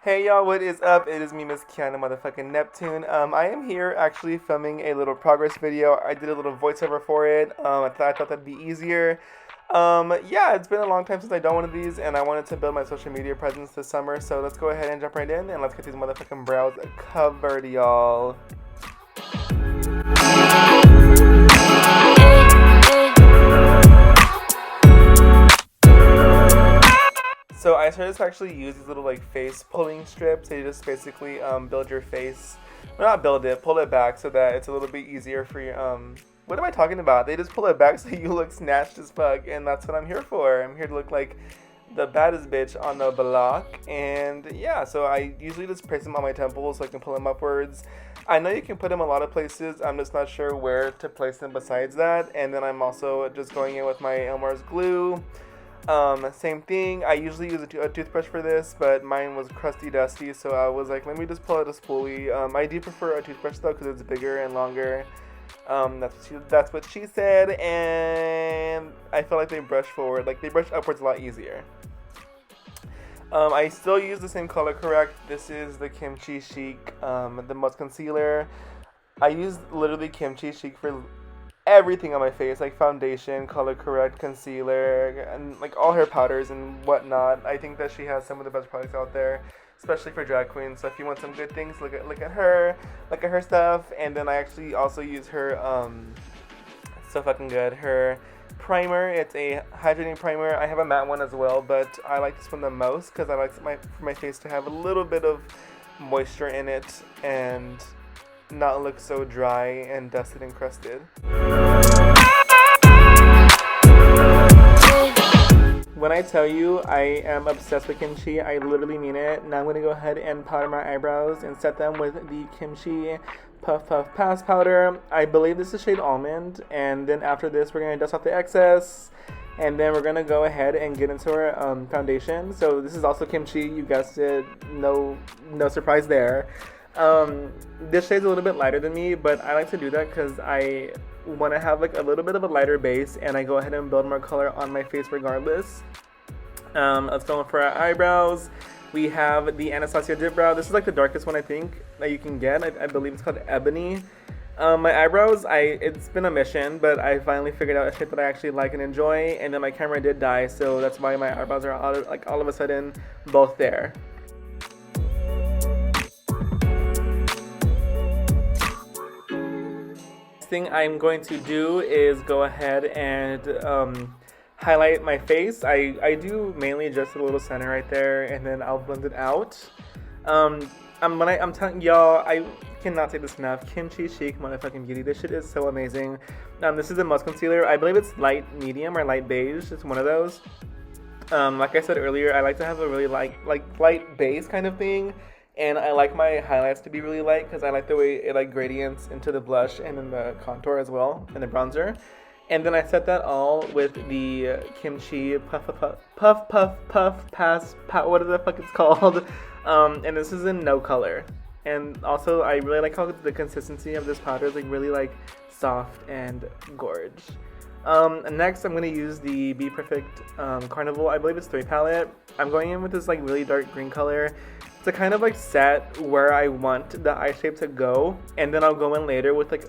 Hey y'all, what is up? It is me, Miss Kiana motherfucking Neptune. I am here actually filming a little progress video. I did a little voiceover for it. I thought that'd be easier. Yeah, it's been a long time since I done one of these, and I wanted to build my social media presence this summer. So let's go ahead and jump right in, and let's get these motherfucking brows covered, y'all. So I started to actually use these little like face pulling strips. They just basically build your face, well, not build it, pull it back so that it's a little bit easier for your What am I talking about? They just pull it back so you look snatched as fuck, and that's what I'm here for. I'm here to look like the baddest bitch on the block, and yeah. So I usually just place them on my temples so I can pull them upwards. I know you can put them a lot of places. I'm just not sure where to place them besides that. And then I'm also just going in with my Elmer's glue. Same thing. I usually use a toothbrush for this, but mine was crusty dusty, so I was like, let me just pull out a spoolie. I do prefer a toothbrush though, because it's bigger and longer. That's what she said, and I feel like they brush forward, like they brush upwards a lot easier. I still use the same color correct. This is the Kimchi Chic, the Must Concealer. I use literally Kimchi Chic for everything on my face, like foundation, color correct, concealer, and like all her powders and whatnot. I think that she has some of the best products out there, especially for drag queens. So if you want some good things, look at her stuff. And then I actually also use her so fucking good, her primer. It's a hydrating primer. I have a matte one as well, but I like this one the most because I like for my face to have a little bit of moisture in it and not look so dry and dusted and crusted. When I tell you I am obsessed with kimchi, I literally mean it. Now I'm going to go ahead and powder my eyebrows and set them with the Kimchi Puff Puff Pass powder. I believe this is shade Almond, and then after this we're going to dust off the excess, and then we're going to go ahead and get into our foundation. So this is also kimchi, you guessed it, no surprise there. This shade's a little bit lighter than me, but I like to do that because I want to have like a little bit of a lighter base, and I go ahead and build more color on my face regardless. Let's go for our eyebrows. We have the Anastasia Dip Brow. This is like the darkest one I think that you can get. I believe it's called Ebony. My eyebrows, it's been a mission, but I finally figured out a shape that I actually like and enjoy, and then my camera did die, so that's why my eyebrows are all of a sudden both there. Thing I'm going to do is go ahead and highlight my face. I do mainly just a little center right there, and then I'll blend it out. I'm telling y'all, I cannot say this enough. Kimchi Chic motherfucking beauty. This shit is so amazing. This is a Must Concealer. I believe it's light medium or light beige. It's one of those. Like I said earlier, I like to have a really light base kind of thing. And I like my highlights to be really light because I like the way it like gradients into the blush and in the contour as well, and the bronzer. And then I set that all with the Kimchi Puff Pass, what the fuck it's called. And this is in No Color. And also I really like how the consistency of this powder is like really like soft and gorge. Next I'm going to use the Be Perfect Carnival, I believe it's 3 palette. I'm going in with this like really dark green color to kind of like set where I want the eye shape to go, and then I'll go in later with like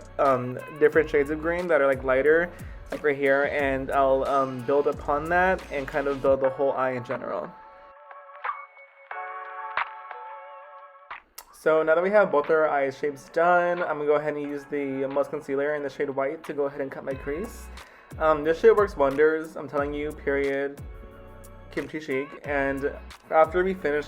different shades of green that are like lighter, like right here, and I'll build upon that and kind of build the whole eye in general. So now that we have both our eye shapes done, I'm gonna go ahead and use the Must Concealer in the shade White to go ahead and cut my crease. This shit works wonders, I'm telling you, period. Kimchi Chic. And after we finish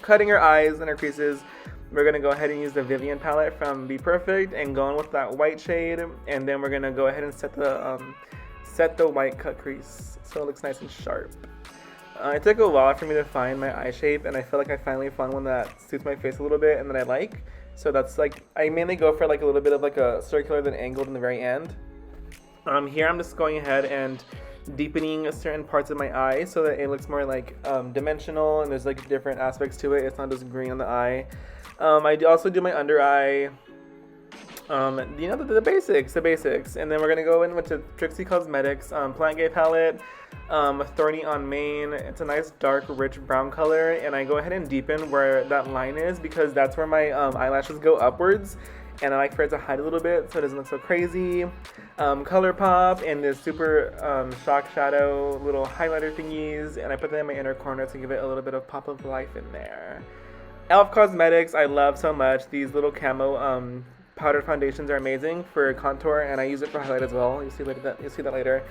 cutting our eyes and our creases, we're gonna go ahead and use the Vivian palette from Be Perfect and go in with that white shade, and then we're gonna go ahead and set the white cut crease so it looks nice and sharp. It took a while for me to find my eye shape, and I feel like I finally found one that suits my face a little bit and that I like. So that's like, I mainly go for like a little bit of like a circular then angled in the very end. Here I'm just going ahead and deepening certain parts of my eye so that it looks more like dimensional, and there's like different aspects to it. It's not just green on the eye. I also do my under eye. You know, the basics, and then we're gonna go in with the Trixie Cosmetics Plant Gay palette, Thorny on Main. It's a nice dark, rich brown color, and I go ahead and deepen where that line is because that's where my eyelashes go upwards, and I like for it to hide a little bit so it doesn't look so crazy. ColourPop and this super shock shadow little highlighter thingies, and I put them in my inner corner to give it a little bit of pop of life in there. e.l.f. Cosmetics, I love so much. These little camo powder foundations are amazing for contour, and I use it for highlight as well. You'll see that later.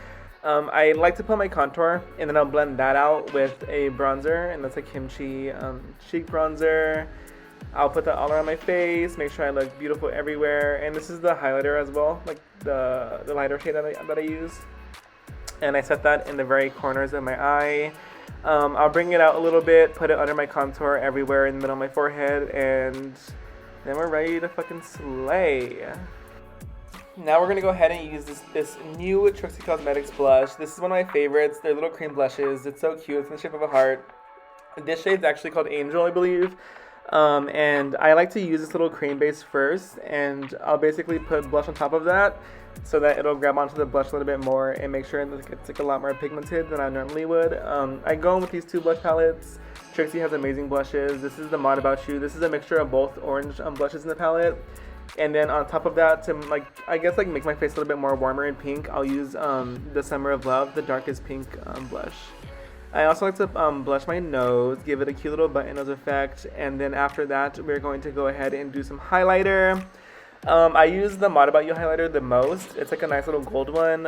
I like to put my contour, and then I'll blend that out with a bronzer, and that's a Kimchi cheek bronzer. I'll put that all around my face, make sure I look beautiful everywhere. And this is the highlighter as well, like the lighter shade that I use. And I set that in the very corners of my eye. I'll bring it out a little bit, put it under my contour everywhere in the middle of my forehead, and then we're ready to fucking slay. Now we're gonna go ahead and use this new Trixie Cosmetics blush. This is one of my favorites. They're little cream blushes. It's so cute. It's in the shape of a heart. This shade's actually called Angel, I believe. And I like to use this little cream base first, and I'll basically put blush on top of that so that it'll grab onto the blush a little bit more and make sure that it's like a lot more pigmented than I normally would. I go in with these two blush palettes. Trixie has amazing blushes. This is the Mod About You. This is a mixture of both orange blushes in the palette. And then on top of that, to make my face a little bit more warmer and pink, I'll use the Summer of Love, the darkest pink blush. I also like to blush my nose, give it a cute little button nose effect, and then after that, we're going to go ahead and do some highlighter. I use the Mod About You highlighter the most. It's like a nice little gold one.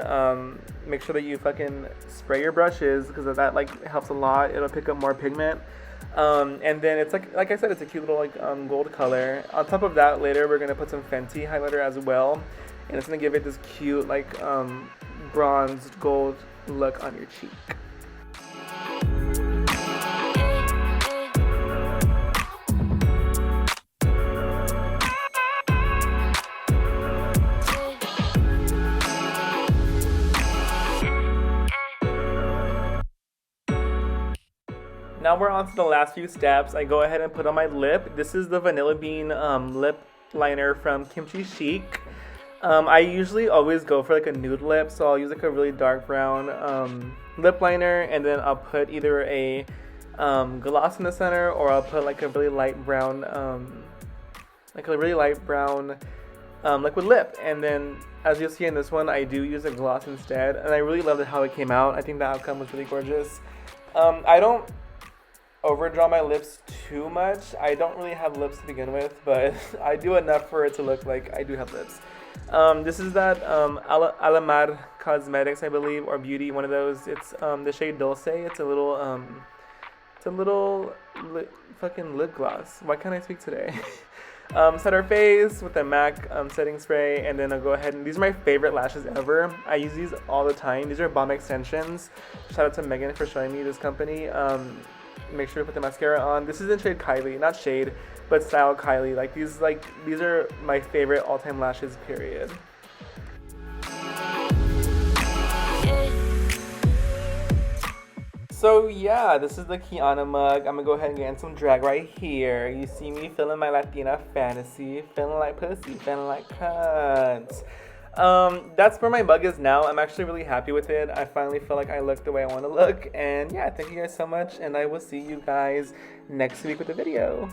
Make sure that you fucking spray your brushes because that like helps a lot. It'll pick up more pigment. And then it's like I said, it's a cute little gold color. On top of that, later we're gonna put some Fenty highlighter as well, and it's gonna give it this cute bronzed gold look on your cheek. Now we're on to the last few steps. I go ahead and put on my lip. This is the Vanilla Bean lip liner from Kimchi Chic. I usually always go for like a nude lip, so I'll use like a really dark brown lip liner, and then I'll put either a gloss in the center, or I'll put like a really light brown, liquid lip. And then as you'll see in this one, I do use a gloss instead, and I really loved how it came out. I think the outcome was really gorgeous. I don't overdraw my lips too much. I don't really have lips to begin with, but I do enough for it to look like I do have lips. This is that Alamar Cosmetics, I believe, or Beauty, one of those. It's the shade Dulce. It's a little fucking lip gloss. Why can't I speak today? Set our face with the MAC setting spray, and then I'll go ahead and these are my favorite lashes ever. I use these all the time. These are Bomb Extensions. Shout out to Megan for showing me this company. Make sure to put the mascara on. This is in shade Kylie, not shade, but style Kylie. These are my favorite all-time lashes, period. So yeah, this is the Kiana mug. I'm gonna go ahead and get in some drag right here. You see me feeling my Latina fantasy, feeling like pussy, feeling like cunts. That's where my mug is now. I'm actually really happy with it. I finally feel like I look the way I want to look. And yeah, thank you guys so much. And I will see you guys next week with a video.